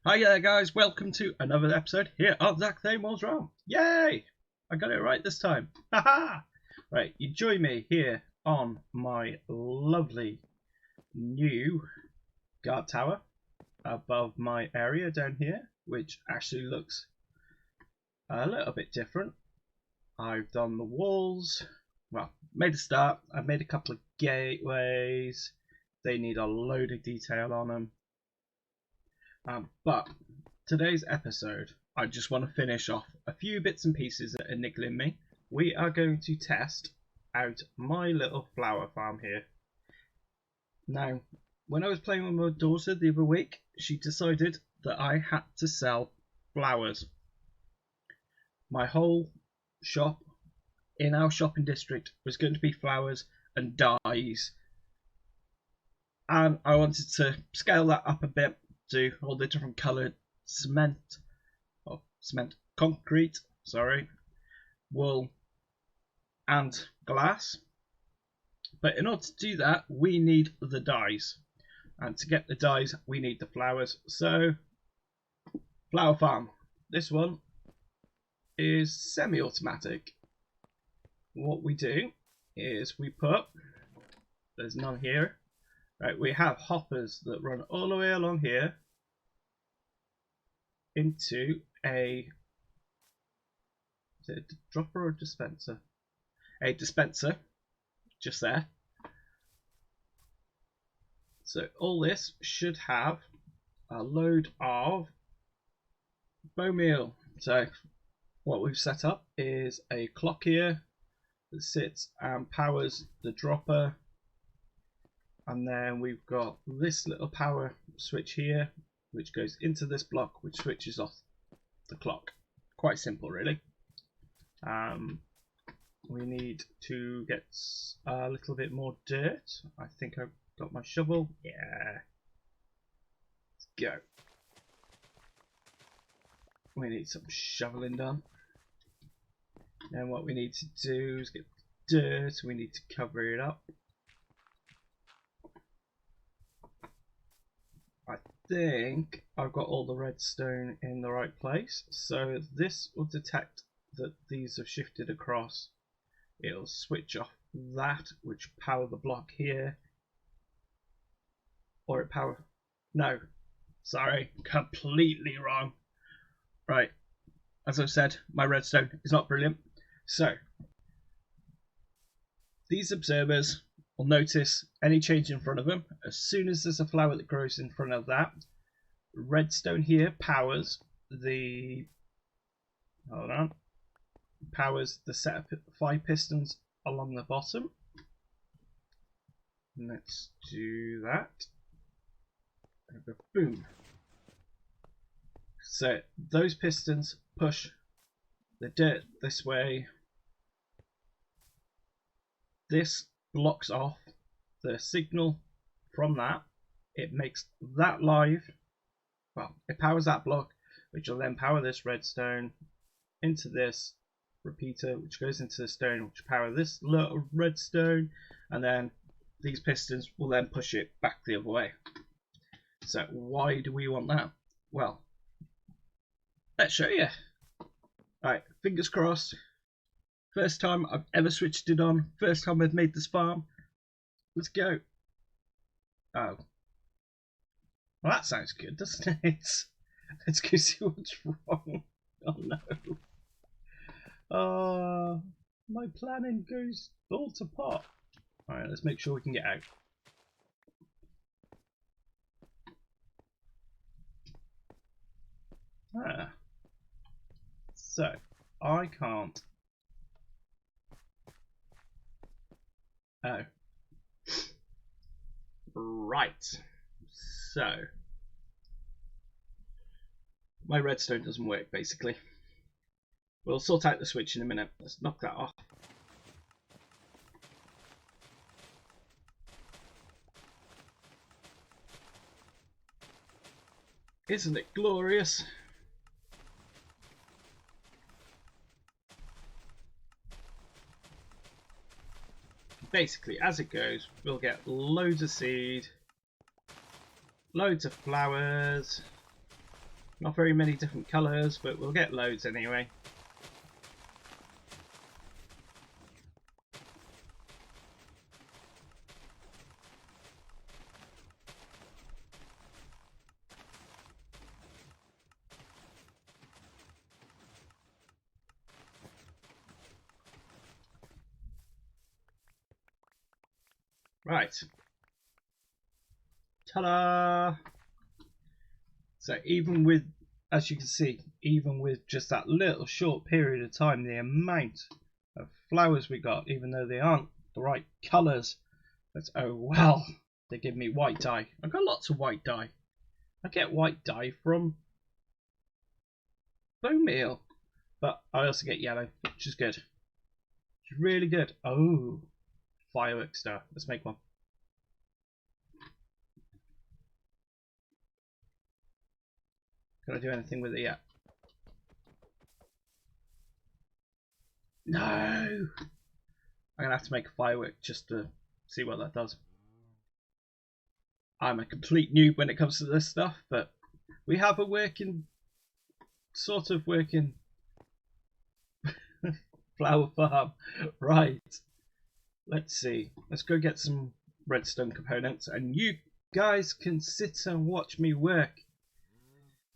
Hi there guys, welcome to another episode here of Zaktheymor's Realm. Yay! I got it right this time. Haha! Right, you join me here on my lovely new guard tower above my area down here, which actually looks a little bit different. I've done the walls, well, made a start. I've made a couple of gateways. They need a load of detail on them. But today's episode, I just want to finish off a few bits and pieces that are niggling me. We are going to test out my little flower farm here. Now, when I was playing with my daughter the other week, she decided that I had to sell flowers. My whole shop in our shopping district was going to be flowers and dyes. And I wanted to scale that up a bit to all the different coloured concrete, wool and glass. But in order to do that, we need the dyes. And to get the dyes, we need the flowers. So, flower farm. This one is semi-automatic. What we do is we put, there's none here. Right, we have hoppers that run all the way along here into is it a dropper or a dispenser? A dispenser, just there. So all this should have a load of bone meal. So what we've set up is a clock here that sits and powers the dropper. And then we've got this little power switch here, which goes into this block, which switches off the clock. Quite simple, really. We need to get a little bit more dirt. I think I've got my shovel. Yeah. Let's go. We need some shoveling done. And what we need to do is get dirt. We need to cover it up. I think I've got all the redstone in the right place, so this will detect that these have shifted across. It'll switch off that, which power the block here, or it power, no, sorry, completely wrong. Right, as I've said, my redstone is not brilliant, so these observers will notice any change in front of them. As soon as there's a flower that grows in front of that, redstone here powers the set of 5 pistons along the bottom. Let's do that. Boom. So those pistons push the dirt this way. This blocks off the signal from that. It makes that live. Well, it powers that block, which will then power this redstone into this repeater, which goes into the stone, which power this little redstone, and then these pistons will then push it back the other way. So why do we want that? Well, let's show you. Alright, fingers crossed. First time I've ever switched it on. First time I've made this farm. Let's go. Oh. Well, that sounds good, doesn't it? Let's go see what's wrong. Oh no. Oh, my planning goes all to pot. Alright, let's make sure we can get out. Ah. So, I can't. Oh. Right. So, my redstone doesn't work, basically. We'll sort out the switch in a minute. Let's knock that off. Isn't it glorious? Basically, as it goes, we'll get loads of seed, loads of flowers, Not very many different colours, but we'll get loads anyway. Right. Ta-da! So even with, as you can see, even with just that little short period of time, the amount of flowers we got, even though they aren't the right colours, but oh well, they give me white dye. I've got lots of white dye. I get white dye from bone meal, but I also get yellow, which is good. It's really good. Oh, fireworks star. Let's make one. Can I do anything with it yet? No! I'm going to have to make a firework just to see what that does. I'm a complete noob when it comes to this stuff, but we have a sort of working flower farm. Right. Let's see. Let's go get some redstone components, and you guys can sit and watch me work.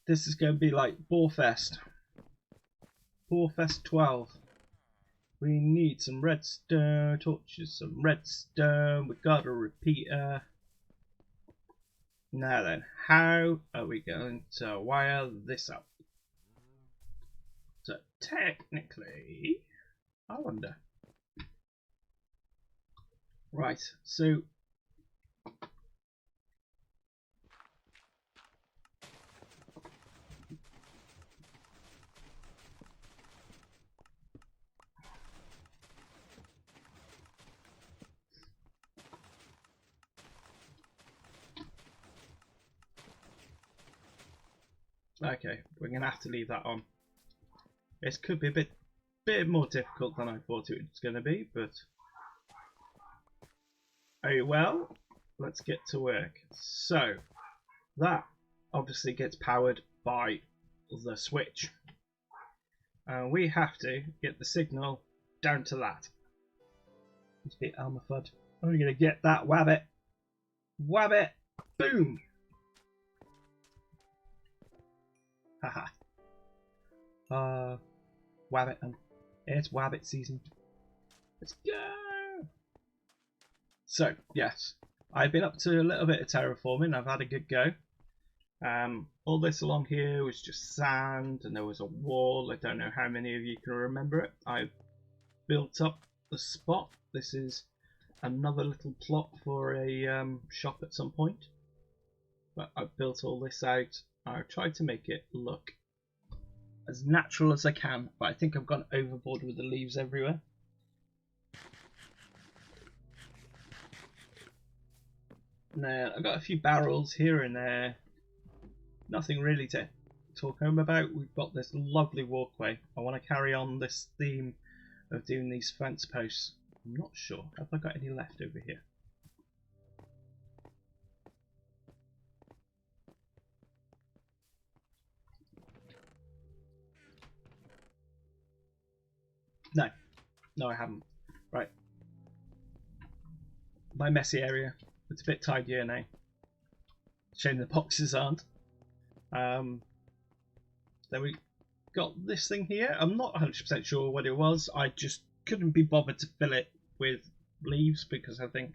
This is going to be like Boarfest. Boarfest 12. We need some redstone torches, some redstone. We got a repeater. Now then, how are we going to wire this up? So technically, I wonder. Right, so okay, we're going to have to leave that on. This could be a bit more difficult than I thought it was going to be, but oh well, let's get to work. So that obviously gets powered by the switch. We have to get the signal down to that. Let's be Elmer Fudd. I'm going to get that wabbit. Wabbit. Boom. Haha. Wabbit. It's wabbit season. Let's go. So, yes. I've been up to a little bit of terraforming. I've had a good go. All this along here was just sand, and there was a wall. I don't know how many of you can remember it. I've built up the spot. This is another little plot for a shop at some point. But I've built all this out. I've tried to make it look as natural as I can, but I think I've gone overboard with the leaves everywhere. Now, I've got a few barrels here and there. Nothing really to talk home about. We've got this lovely walkway. I want to carry on this theme of doing these fence posts. I'm not sure. Have I got any left over here? No. No, I haven't. Right. My messy area. It's a bit tidier now. Shame the boxes aren't. Then we got this thing here. I'm not 100% sure what it was. I just couldn't be bothered to fill it with leaves because I think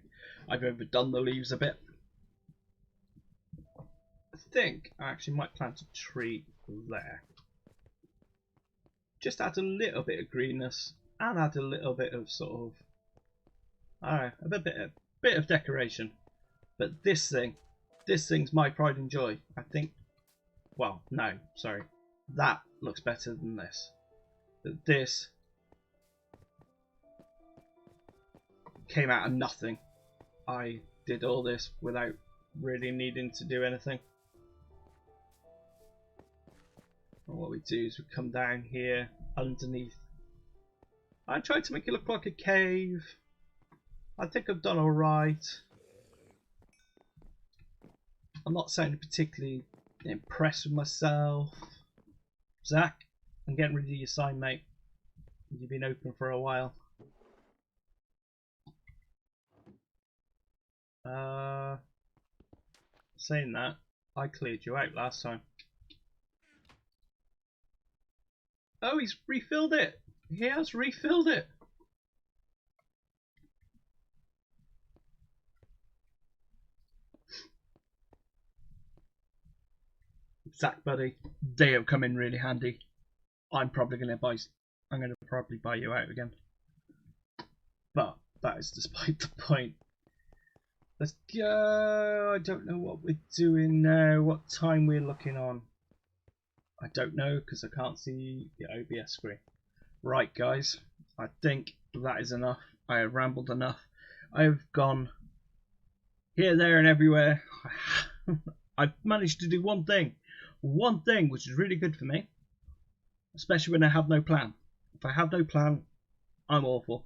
I've overdone the leaves a bit. I think I actually might plant a tree there. Just add a little bit of greenness and add a little bit of sort of, I don't know, a bit of decoration. But this thing's my pride and joy. I think, well, no, sorry. That looks better than this. But this came out of nothing. I did all this without really needing to do anything. And what we do is we come down here underneath. I tried to make it look like a cave. I think I've done alright. I'm not sounding particularly Impressed with myself. Zach, I'm getting rid of your sign, mate. You've been open for a while. Saying that, I cleared you out last time. Oh, he's refilled it. He has refilled it. Zach, buddy, they have come in really handy. I'm probably going to buy you out again. But that is despite the point. Let's go. I don't know what we're doing now. What time we're looking on. I don't know because I can't see the OBS screen. Right, guys. I think that is enough. I have rambled enough. I have gone here, there, and everywhere. I've managed to do one thing, which is really good for me, especially when I have no plan. If I have no plan, I'm awful.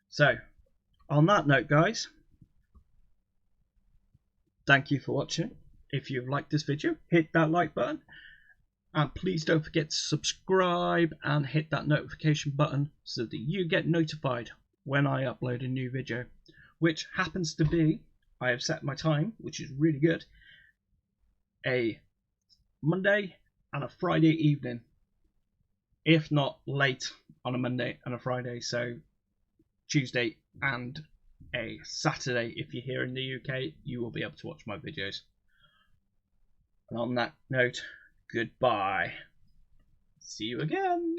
So, on that note, guys, thank you for watching. If you've liked this video, hit that like button. And please don't forget to subscribe and hit that notification button so that you get notified when I upload a new video. Which happens to be, I have set my time, which is really good, a Monday and a Friday evening. If not late on a Monday and a Friday. So Tuesday and a Saturday, if you're here in the UK, you will be able to watch my videos. And on that note, goodbye. See you again.